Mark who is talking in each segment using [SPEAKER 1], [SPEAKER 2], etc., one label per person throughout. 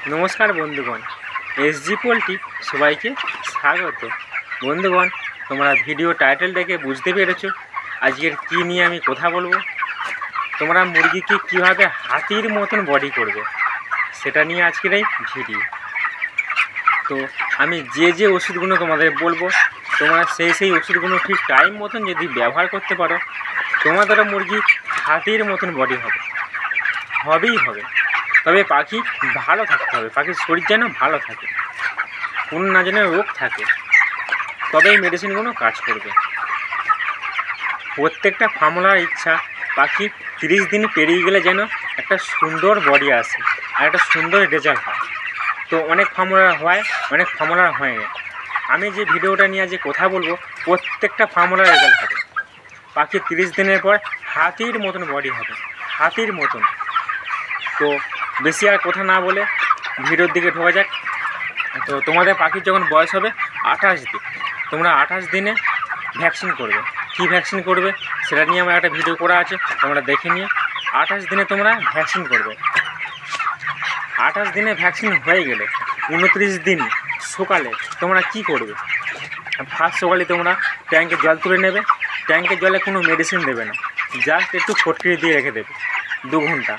[SPEAKER 1] নমস্কার বন্ধুগণ, SG poultry সবাইকে স্বাগত। বন্ধুগণ, তোমরা ভিডিও টাইটেল দেখে বুঝতে পেরেছো আজকের কি নিয়ে আমি কথা বলবো। তোমরা মুরগিকে কিভাবে হাতির মতন বডি করবে সেটা নিয়ে আজকের এই ভিডিও। তো আমি যে ওষুধগুলো তোমাদের বলবো, তোমরা সেই ওষুধগুলো ঠিক টাইম মতন যদি ব্যবহার করতে পারো, তোমাদেরও মুরগি হাতির মতন বডি হবেই হবে। তবে পাখি ভালো থাকতে হবে, পাখির শরীর যেন ভালো থাকে, কোনো না যেন রোগ থাকে, তবে এই মেডিসিনগুলো কাজ করবে। প্রত্যেকটা ফার্মার ইচ্ছা পাখি 30 দিন পেরিয়ে গেলে যেন একটা সুন্দর বডি আসে আর একটা সুন্দর রেজাল্ট হয়। তো অনেক ফার্মার হয়, অনেক ফার্মার হয় না। আমি যে ভিডিওটা নিয়ে যে কথা বলবো, প্রত্যেকটা ফার্মার রেজাল্ট হবে। পাখি 30 দিনের পর হাতির মতন বডি হবে, হাতির মতন। তো বেশি আর কথা না বলে ভিডিওর দিকে ঢোকা যাক। তো তোমাদের পাখির যখন বয়স হবে 28 দিন, তোমরা 28 দিনে ভ্যাকসিন করবে। কী ভ্যাকসিন করবে সেটা নিয়ে আমার একটা ভিডিও করা আছে, তোমরা দেখে নিয়ে 28 দিনে তোমরা ভ্যাকসিন করবে। 28 দিনে ভ্যাকসিন হয়ে গেলে 29 দিন সকালে তোমরা কি করবে? ফার্স্ট সকালে তোমরা ট্যাঙ্কে জল তুলে নেবে। ট্যাঙ্কের জলে কোনো মেডিসিন দেবে না, জাস্ট একটু ফটকিরি দিয়ে রেখে দেবে 2 ঘন্টা।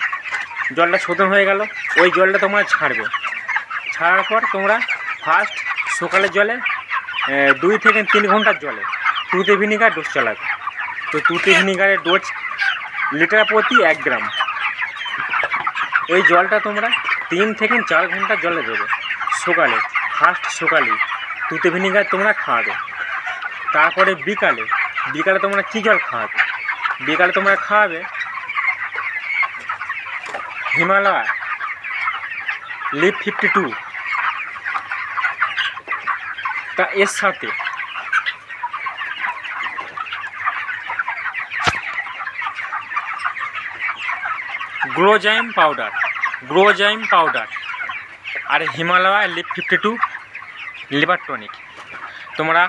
[SPEAKER 1] জলটা শোধন হয়ে গেল, ওই জলটা তোমরা ছাড়বে। ছাড়ার পর তোমরা ফার্স্ট সকালের জলে 2 থেকে 3 ঘন্টার জলে তুতে ভিনিগার ডোজ চালাবে। তো তুতে ভিনিগারের ডোজ লিটার প্রতি 1 গ্রাম। ওই জলটা তোমরা 3 থেকে 4 ঘন্টার জলে দেবে সকালে। ফার্স্ট সকালে তুতে ভিনিগার তোমরা খাওয়াবে। তারপরে বিকালে তোমরা কী জল খাওয়াবে? বিকালে তোমরা খাওয়াবে হিমালয় লিভ 52, তা এর সাথে গ্রোজাইম পাউডার আর হিমালয় লিভ 52 লিভার টনিক। তোমরা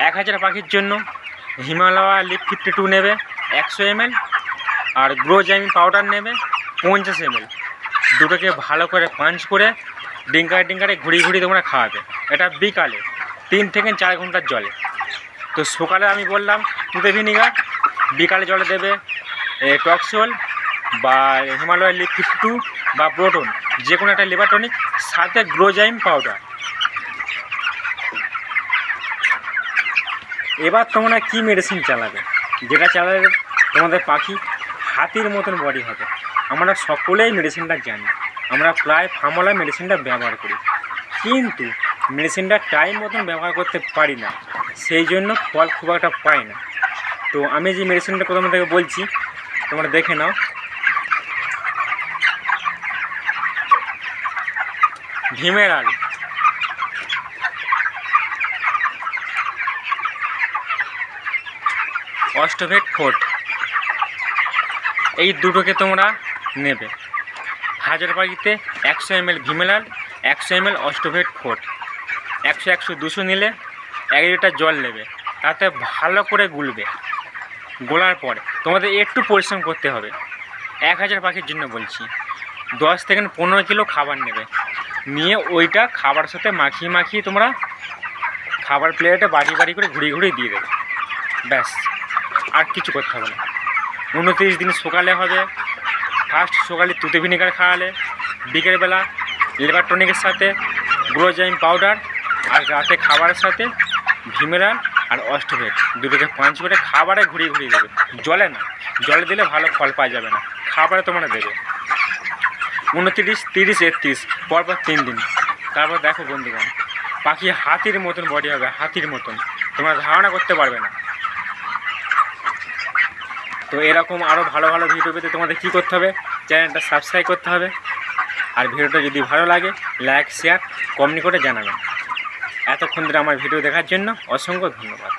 [SPEAKER 1] 1000 পাখির জন্য হিমালয় লিভ 52 নেবে 100 ml, আর গ্রোজাইম পাউডার নেবে 50 ml। দুটোকে ভালো করে পাঞ্চ করে ডিঙ্কারে ঘুরিয়ে তোমরা খাওয়াবে। এটা বিকালে 3 থেকে 4 ঘন্টার জলে। তো সকালে আমি বললাম তুতে ভিনিগার, বিকালে জলে দেবে টক্সোল বা হিমালয় লিভ 52 বা প্রোটন, যে কোনো একটা লিভার টনিক, সাথে গ্রোজাইম পাউডার। এবার তোমরা কি মেডিসিন চালাবে? যেটা চালালে তোমাদের পাখি হাতির মতন বডি হবে। আমরা সকলেই মেডিসিনটা জানি, আমরা প্রায় ফার্মালা মেডিসিনটা ব্যবহার করি, কিন্তু মেডিসিনটা টাইম মতন ব্যবহার করতে পারি না, সেই জন্য ফল খুব একটা পাই না। তো আমি যে মেডিসিনটা প্রথম থেকে বলছি তোমরা দেখে নাও। ভিমেরাল, অস্টোভেট ফোর্ট, এই দুটোকে তোমরা নেবে। 1000 পাখিতে 100 ml ভিমেরাল, 100 ml অস্টোভেট ফোর্ট। 100 200 নিলে 1 লিটার জল নেবে, তাতে ভালো করে গুলবে। গোলার পরে তোমাদের একটু পরিশ্রম করতে হবে। 1000 পাখির জন্য বলছি, 10 থেকে 15 কিলো খাবার নেবে, নিয়ে ওইটা খাবারের সাথে মাখিয়ে তোমরা খাবার প্লেটে বাড়ি করে ঘুরিয়ে দিয়ে দেবে। ব্যাস, আর কিছু করতে হবে না। 29 দিন সকালে হবে। ফার্স্ট সকালে তুতে ভিনিগার খাওয়ালে, বিকেলবেলা লিভার টনিকের সাথে গ্রোজাইম পাউডার, আর রাতে খাবারের সাথে ভিমেরাল আর অস্টোভেট, দুটোকে পাঞ্চ করে খাবারে ঘুরিয়ে দেবে। জলে না, জলে দিলে ভালো ফল পাওয়া যাবে না, খাবারে তোমরা দেবে। 29, 30, 31 পরপর 3 দিন। তারপর দেখো বন্ধুগণ, পাখি হাতির মতন বডি হবে, হাতির মতন, তোমরা ধারণা করতে পারবে না। তো এরকম আরও ভালো ভিডিও পেতে তোমাদের কী করতে হবে? চ্যানেলটা সাবস্ক্রাইব করতে হবে। আর ভিডিওটা যদি ভালো লাগে লাইক, শেয়ার, কমেন্ট করে জানাবেন। এতক্ষণ ধরে আমার ভিডিও দেখার জন্য অসংখ্য ধন্যবাদ।